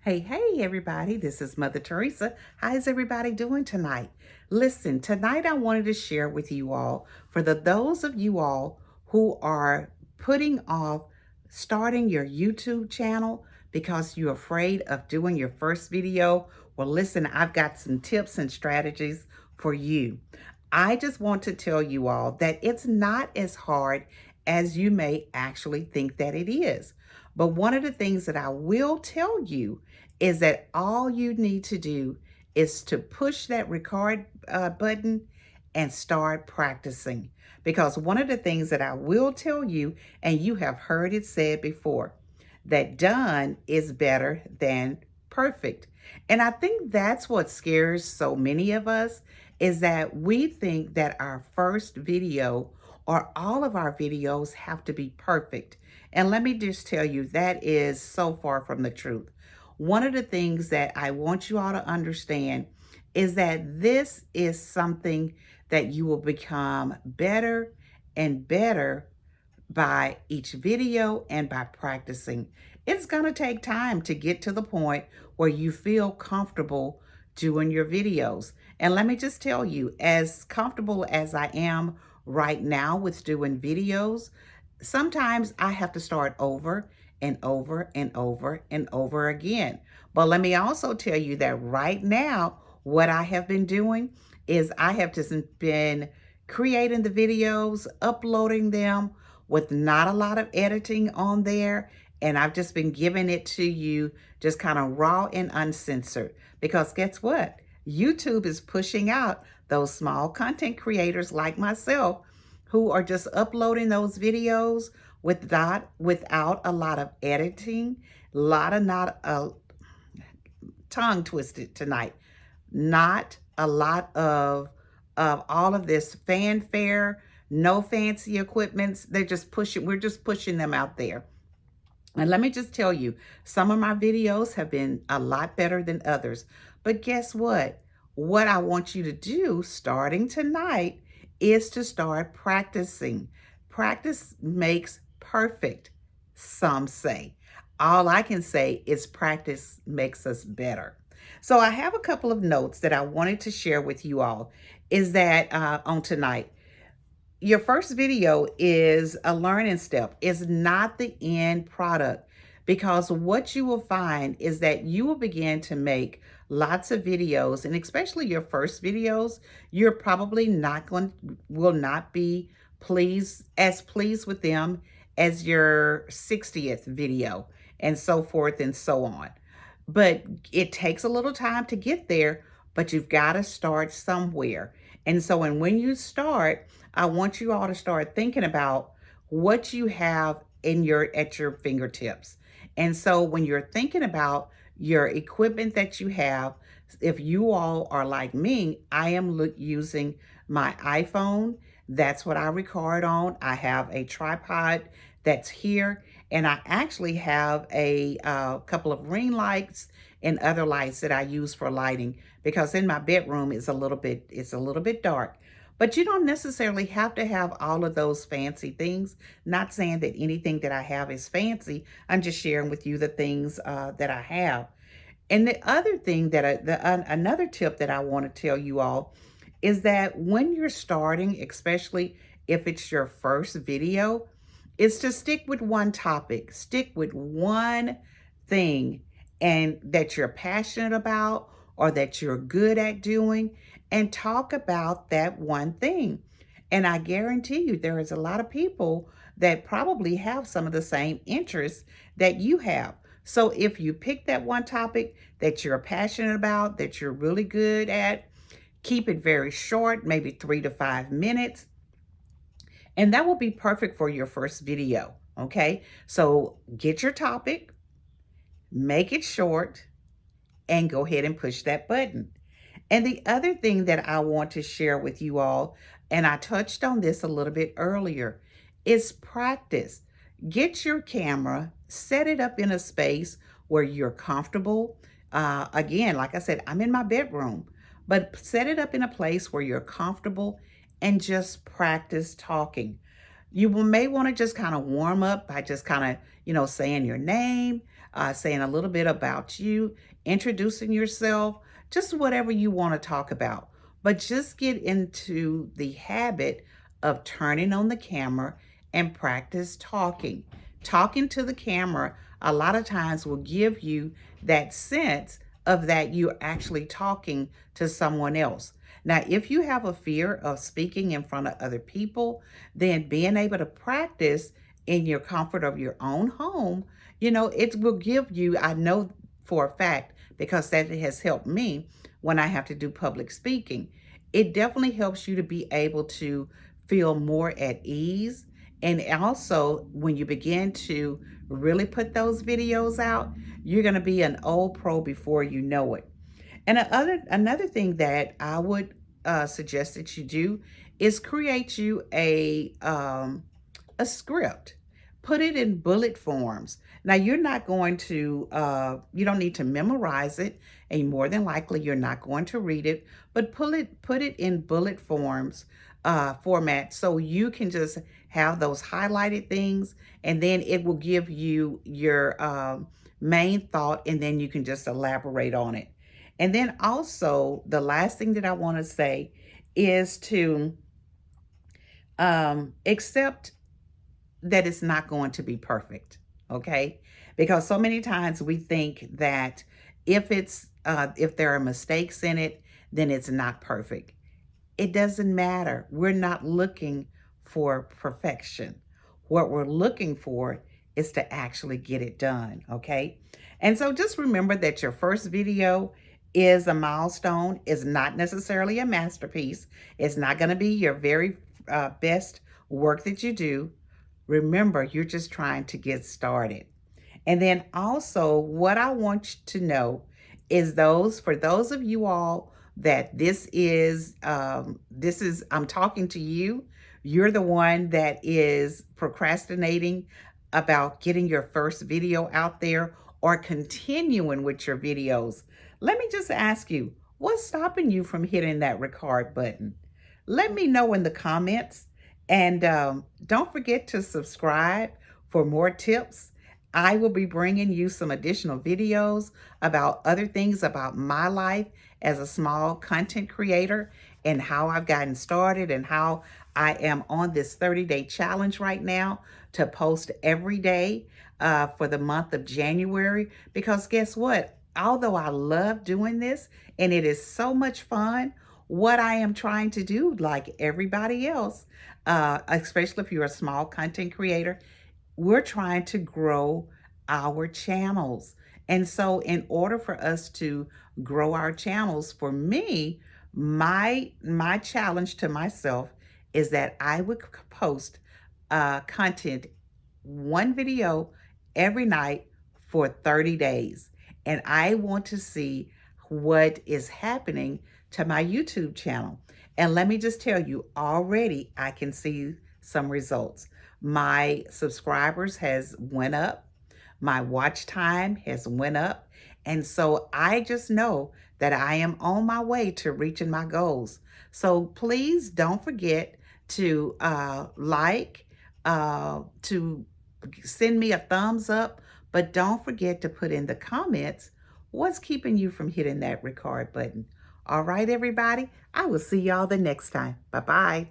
Hey, everybody. This is Mother Teresa. How is everybody doing tonight? Listen, tonight I wanted to share with you all, for those of you all who are putting off starting your YouTube channel because you're afraid of doing your first video. Well, listen, I've got some tips and strategies for you. I just want to tell you all that it's not as hard as you may actually think that it is. But one of the things that I will tell you is that all you need to do is to push that record button and start practicing. Because one of the things that I will tell you, and you have heard it said before, that done is better than perfect. And I think that's what scares so many of us, is that we think that our first video or all of our videos have to be perfect. And let me just tell you, that is so far from the truth. One of the things that I want you all to understand is that this is something that you will become better and better by each video and by practicing. It's going to take time to get to the point where you feel comfortable doing your videos. And let me just tell you, as comfortable as I am right now with doing videos, sometimes I have to start over and over and over and over again. But let me also tell you that right now, what I have been doing is I have just been creating the videos, uploading them with not a lot of editing on there. And I've just been giving it to you just kind of raw and uncensored. Because guess what? YouTube is pushing out those small content creators like myself who are just uploading those videos without a lot of editing, not tongue twisted tonight, not a lot of all of this fanfare, no fancy equipments. We're just pushing them out there. And let me just tell you, some of my videos have been a lot better than others. But guess what? What I want you to do starting tonight is to start practicing. Practice makes perfect, some say. All I can say is practice makes us better. So I have a couple of notes that I wanted to share with you all, is that on tonight. Your first video is a learning step. It's not the end product, because what you will find is that you will begin to make lots of videos, and especially your first videos, you're probably will not be pleased with them as your 60th video, and so forth and so on. But it takes a little time to get there, but you've got to start somewhere. And when you start, I want you all to start thinking about what you have at your fingertips. And so when you're thinking about your equipment that you have, if you all are like me, I am using my iPhone. That's what I record on. I have a tripod that's here, and I actually have a couple of ring lights and other lights that I use for lighting, because in my bedroom it's a little bit dark. But you don't necessarily have to have all of those fancy things. Not saying that anything that I have is fancy. I'm just sharing with you the things that I have. And the other thing another tip that I want to tell you all is that when you're starting, especially if it's your first video, is to stick with one topic, stick with one thing, and that you're passionate about or that you're good at doing, and talk about that one thing. And I guarantee you there is a lot of people that probably have some of the same interests that you have. So if you pick that one topic that you're passionate about, that you're really good at, keep it very short, maybe 3 to 5 minutes. And that will be perfect for your first video, okay? So get your topic, make it short, and go ahead and push that button. And the other thing that I want to share with you all, and I touched on this a little bit earlier, is practice. Get your camera, set it up in a space where you're comfortable. Again, like I said, I'm in my bedroom, but set it up in a place where you're comfortable and just practice talking. You may want to just kind of warm up by just kind of, saying your name. saying a little bit about you, introducing yourself, just whatever you want to talk about. But just get into the habit of turning on the camera and practice talking. Talking to the camera a lot of times will give you that sense of that you're actually talking to someone else. Now, if you have a fear of speaking in front of other people, then being able to practice in your comfort of your own home, it will give you, I know for a fact, because that has helped me when I have to do public speaking. It definitely helps you to be able to feel more at ease. And also, when you begin to really put those videos out, you're going to be an old pro before you know it. And another thing that I would suggest that you do is create you a script. Put it in bullet forms. Now, you're not going to, you don't need to memorize it, and more than likely you're not going to read it, but put it in bullet forms format so you can just have those highlighted things, and then it will give you your main thought, and then you can just elaborate on it. And then also, the last thing that I want to say is to accept that it's not going to be perfect, okay? Because so many times we think that if there are mistakes in it, then it's not perfect. It doesn't matter. We're not looking for perfection. What we're looking for is to actually get it done, okay? And so just remember that your first video is a milestone, is not necessarily a masterpiece. It's not going to be your very best work that you do. Remember, you're just trying to get started. And then also, what I want you to know is for those of you all that I'm talking to you. You're the one that is procrastinating about getting your first video out there or continuing with your videos. Let me just ask you, what's stopping you from hitting that record button? Let me know in the comments. And don't forget to subscribe for more tips. I will be bringing you some additional videos about other things about my life as a small content creator and how I've gotten started and how I am on this 30-day challenge right now to post every day for the month of January. Because guess what? Although I love doing this and it is so much fun, what I am trying to do, like everybody else, especially if you're a small content creator, we're trying to grow our channels. And so in order for us to grow our channels, for me, my challenge to myself is that I would post content, one video every night for 30 days. And I want to see what is happening to my YouTube channel. And let me just tell you, already I can see some results. My subscribers has went up. My watch time has went up. And so I just know that I am on my way to reaching my goals. So please don't forget to to send me a thumbs up, but don't forget to put in the comments what's keeping you from hitting that record button. All right, everybody, I will see y'all the next time. Bye-bye.